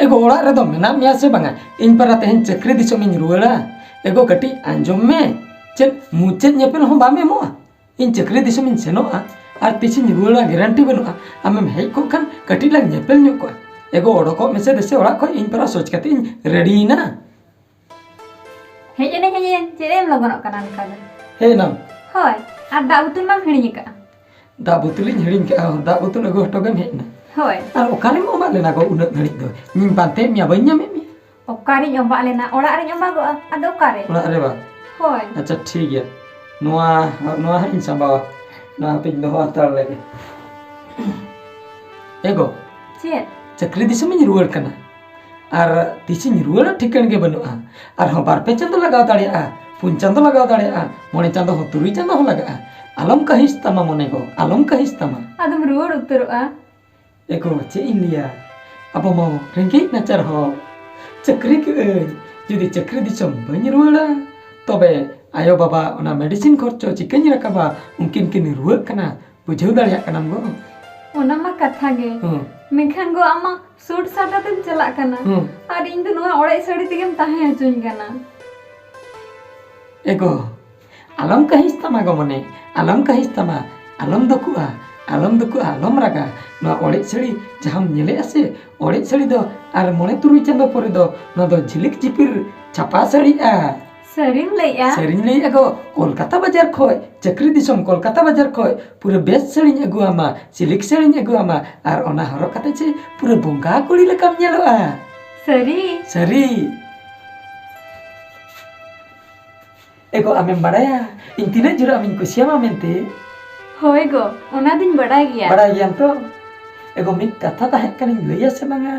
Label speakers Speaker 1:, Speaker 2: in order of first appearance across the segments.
Speaker 1: एगो ओड़ा रे दो मेना मिया से बांगा इन पर तेहन चक्री दिसम इन रुवाड़ा एगो कटी आंजम में चेद मुचेद नेपेल हो बामे मोआ इन चक्री दिसम इन सेनोआ और तिसिन रुवाड़ा गारंटी बनुआ आमेम हेज को खान कटी लाग नेपेल ᱧᱚᱜ ᱠᱚᱜᱼᱟ एगो ओडको मेसे देसे ओड़ा खो इन पर सोच कते इन रेडी ना
Speaker 2: हेज चेदेम लगनोक कना नका दो
Speaker 1: हे नाम
Speaker 2: होय आर दा उतुन मा हिणी का
Speaker 1: दा बुतुलिन हिड़िन के दा बुतुल एगो हटोगेम हेजना
Speaker 2: होय
Speaker 1: और ओकारे मो मा लेना को उन घड़ी दो निम पाते मिया बई ᱧᱟᱢᱮ मिया
Speaker 2: ओकारी ओंबा लेना ओड़ा रे ओंबा गो आदो ओकारे
Speaker 1: ओड़ा रे बा
Speaker 2: होय
Speaker 1: अच्छा ठीक गया नोआ नोआ इन संबावा ना पिन दो हातार ले एगो
Speaker 2: चेद
Speaker 1: चक्री दिसम इन रुवाड़ कना और तिसिन रुवाड़ ठिकन के बनुआ और हम बार पे चंद लगाव दाड़िया पुन चंद लगाव दाड़िया मोने चंद हो तुरी चंद हो लगा आलम कहिस तमा मने को आलम कहिस तमा
Speaker 2: आदम रुवाड़ उतरोआ
Speaker 1: एको चे इन लिया अब मो रेंगे नचर हो चक्री के जुदी चक्री दिसम बन रुवाड़ा तबे आयो बाबा ओना मेडिसिन खर्चो चिकन रकाबा उनकिन किन रुवाड़ कना बुझाव दाड़िया कना गो
Speaker 2: ओना मा कथा गे मेखान गो आमा सूट साटा ते चला कना और इन दो नोआ ओड़े सड़ी तेगेम ताहे हचुन कना
Speaker 1: एको आलम कहिस तमा गो मने आलम कहिस तमा आलम दकुआ आलम रागा ना ओड़े सड़ी जहां नेले आसे ओड़े सड़ी दो आर मोने तुरुई चंदो परे दो ना दो झिलिक चिपिर छापा सड़ी आ
Speaker 2: सरीम लैया
Speaker 1: सरिन लई एगो कोलकाता बाजार खोय चक्री दिसम कोलकाता बाजार खोय पूरे बेस सड़िन एगु आमा सिलिक सड़िन एगु आमा आर ओना हरो कते छे पूरे बोंगा कुड़ी लेकाम नेलोआ
Speaker 2: सरी
Speaker 1: सरी एगो आमेम बड़ाया इन तिना जुरा आमिन कुसियामा मेनते
Speaker 2: होय गो ओना दिन बड़ा गया
Speaker 1: तो एगो मिट कथा ताहे कनिन लैया से बांगा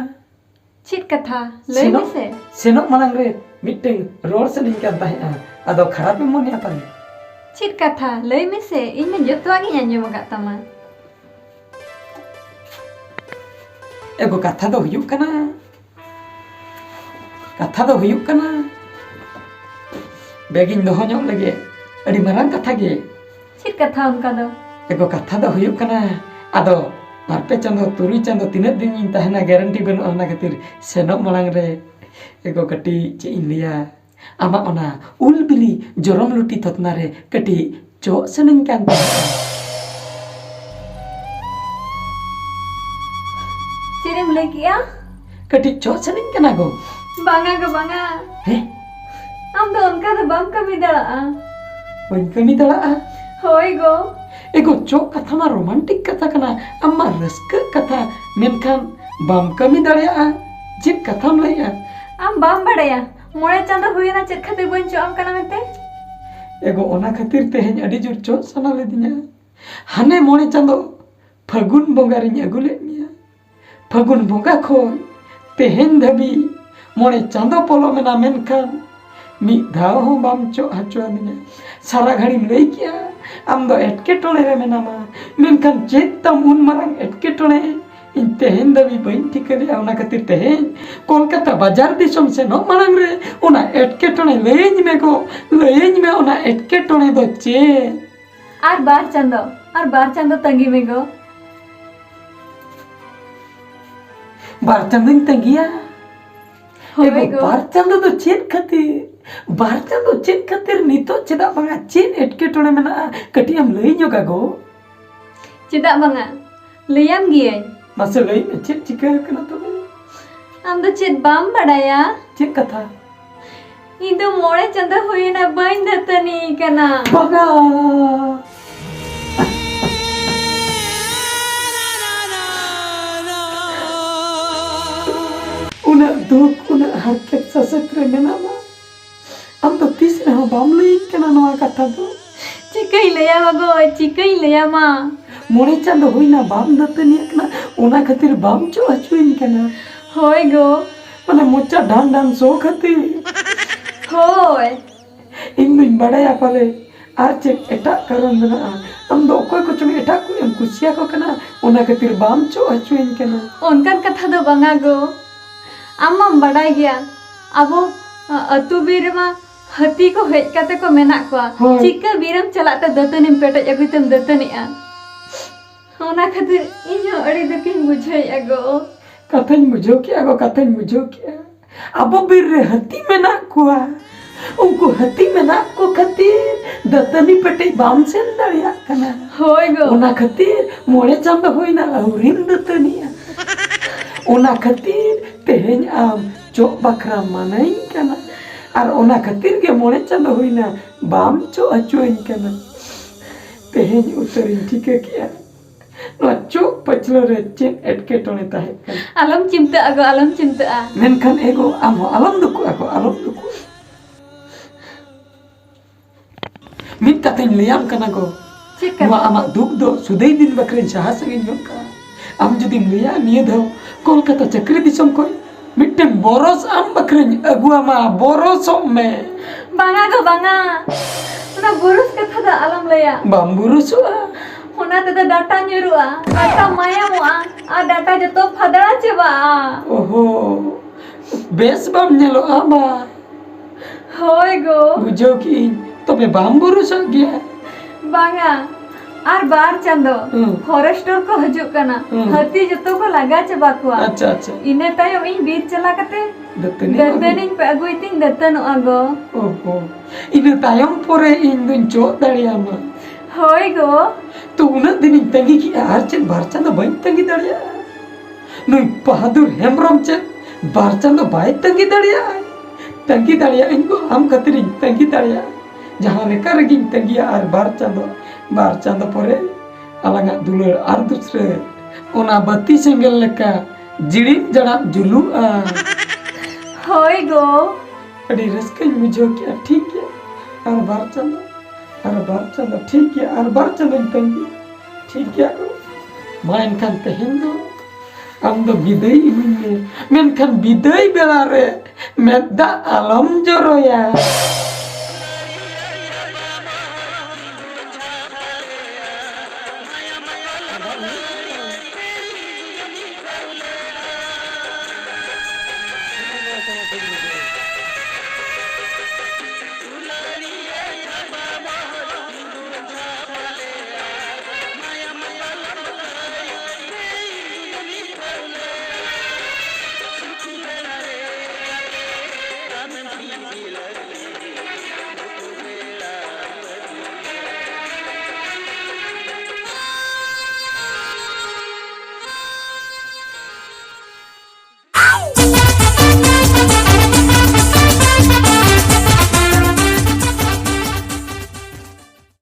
Speaker 2: चित कथा लई से
Speaker 1: सेनो मालांग रे मिटे रोड से लिंक करता है अदो खराब मन आता है
Speaker 2: चित कथा लई में से इन में जतवा गी अंजम गा तमा
Speaker 1: एगो कथा दो हुयुक कना बेगिन दो होញलगे अड़ी मारंग कथा गे
Speaker 2: चित कथा उनका दो
Speaker 1: एगो कथा दो हुयुक कना अदो बारपे चंदो तुरुई चंदो तीना दिन इन तहना गारंटी बनु ओना खातिर सेनो मालांग रे एगो कटी चे इन लिया आमा ओना उल बिली जोरम लुटी थतना रे कटी चो सनिन कान
Speaker 2: चिरेम लई किया
Speaker 1: कटी चो सनिन कना गो
Speaker 2: बांगा गो बांगा
Speaker 1: हे
Speaker 2: आम दो उनका तो बम कमी दड़ा
Speaker 1: वन कमी दड़ा
Speaker 2: होय गो
Speaker 1: एगो चो कथा मा रोमांटिक कथा कना अम्मा रस्क कथा मेनखान बम कमी दड़िया जित कथाम लैया
Speaker 2: आम बाम बड़ाया मोड़े चांदा हुईना चेक खातिर बन चो आम कना मेते
Speaker 1: एगो ओना खातिर तेहेन अडी जुर चो सना लेदिया हाने मोड़े चांदो फागुन बोंगा रिन अगुले मिया फागुन बोंगा खोय तेहेन धबी मोड़े चांदो पोलो मेना मेनखान मी धाव हो बम चो हचो दिया सारा घड़ी लई किया आम दो एटके टोले रे मेनामा मेनखान चेत तम उन मारंग एटके टोले इन तेहेन दबी बइन ठिकरे ओना खातिर तेहेन कोलकाता बाजार दिसम से नो मारंग रे ओना एटके टोले लेइन में ओना एटके टोले दो चे
Speaker 2: आर बार चंदो तंगी में गो
Speaker 1: बार चंदो तंगिया
Speaker 2: होय गो
Speaker 1: बार चंदो चेत खातिर नितो चेदा बांगा चेत एटके टोले मेना कटी हम लई ᱧᱚᱜᱟ गो
Speaker 2: चेदा बांगा लैयाम गिए
Speaker 1: मासे लई में चेत चिका कना तो
Speaker 2: आम दो चेत बाम बड़ाया
Speaker 1: चेत कथा
Speaker 2: इन दो मोड़े चंदा हुईना बइन दतनी कना
Speaker 1: बांगा उना दुख उना हरकत ससक्रे मेनामा हम तो तीसरे हम बाम लई कना नवा कथा दो
Speaker 2: चिकई लैया गो चिकई लैया मा
Speaker 1: मोड़े चांद हुईना बाम दतनी कना ओना खातिर बाम चो हचुइन कना
Speaker 2: होय गो
Speaker 1: माने मोचा डान डान सो खातिर
Speaker 2: होय
Speaker 1: इन दिन बड़ाया पाले आर चे एटा कारण मेना हम दो कोई कुछ में एटा को हम कुसिया को कना ओना खातिर बाम चो हचुइन कना
Speaker 2: उनका कथा दो बांगा गो आमाम बड़ाय गया अबो अतु बीर मा हती को हेज काते को मेना को चिका बीरम चलाते दतनिम पेटज अगुतम दतनिया ओना खातिर इनो अड़ी दकिन बुझाय अगो
Speaker 1: Katanya bujuki aku, katanya bujuki. Apa bir hati menak kuah. Unku hati menak ku khatir datani pete bam sen dariya kana.
Speaker 2: Hoi go.
Speaker 1: Ona khatir mone chanda hoina aurin datani. Ona khatir teheny am chok bakra manain kana. Ar ona khatir ge mone chanda hoina bam chok acuin kana. Teheny uterin tika kia. Noa chok pachlo re cek etketone tahe kana.
Speaker 2: Alam cinta ago, alam cinta a.
Speaker 1: Menkan ego amo alam duku aku, alam duku. Min katanya liam kana go.
Speaker 2: Cik
Speaker 1: Noa amak duk do sudai din bakrin sahasangin yonka. Am judi liya niya daw Kolkata chakri disam koi. Mitten boros am bakrin agu ama borosom me.
Speaker 2: Banga go banga. Una burus katha da alam laya.
Speaker 1: Bamburu sua.
Speaker 2: Una tada data nyurua. Data maya mua. A data jato phadara cheba.
Speaker 1: Oho. Bes bam nyelo ama.
Speaker 2: Hoi go.
Speaker 1: Bujau ki tobe bamburu sa gya.
Speaker 2: Banga. Ar bar chando. Forester ko hajuk kana. Hati jato ko laga cheba kuwa.
Speaker 1: Acha acha.
Speaker 2: Ine tayom ing bir chala kate.
Speaker 1: Datani.
Speaker 2: Dataning pe agui ting datanu ago.
Speaker 1: Oho. Ina tayam pore indun chok dariyama.
Speaker 2: Hoi go.
Speaker 1: तो उन्हें दिन तंगी की आर्चन बारचंद by तंगी दड़िया नुई बहादुर हेमरम चन बारचंद by तंगी दड़िया इनको हम खतरी तंगी दड़िया जहाँ लेकर रगी तंगिया आर बारचंद परे अलग दुलर आर दूसरे उना बत्ती सेंगल लेका जिड़िम जड़ा जुलू
Speaker 2: Hoi go.
Speaker 1: अड़ी रस्कन मुझे क्या ठीक है आर बारचंद ठीक है आर बारचंद तंगी ठीक है main kan tehendo am do bidai iminye men kan bidai belare medda alam joro ya